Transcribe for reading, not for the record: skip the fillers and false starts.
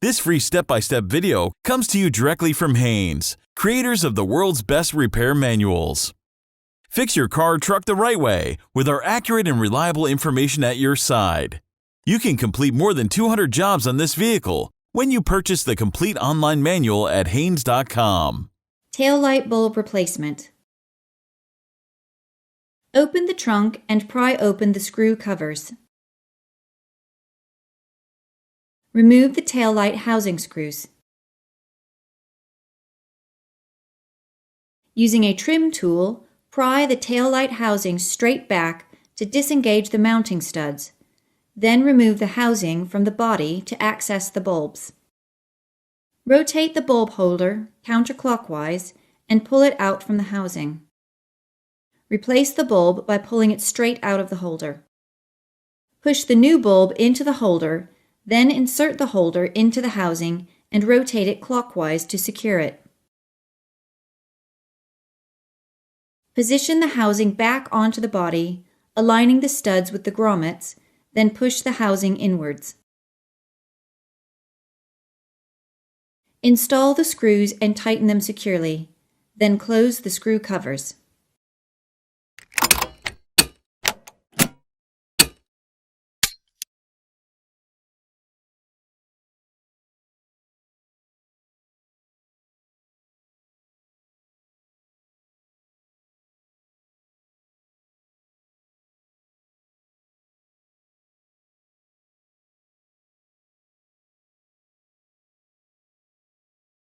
This free step-by-step video comes to you directly from Haynes, creators of the world's best repair manuals. Fix your car or truck the right way with our accurate and reliable information at your side. You can complete more than 200 jobs on this vehicle when you purchase the complete online manual at Haynes.com. Taillight bulb replacement. Open the trunk and pry open the screw covers. Remove the taillight housing screws. Using a trim tool, pry the taillight housing straight back to disengage the mounting studs. Then remove the housing from the body to access the bulbs. Rotate the bulb holder counterclockwise and pull it out from the housing. Replace the bulb by pulling it straight out of the holder. Push the new bulb into the holder, then insert the holder into the housing and rotate it clockwise to secure it. Position the housing back onto the body, aligning the studs with the grommets, then push the housing inwards. Install the screws and tighten them securely, then close the screw covers.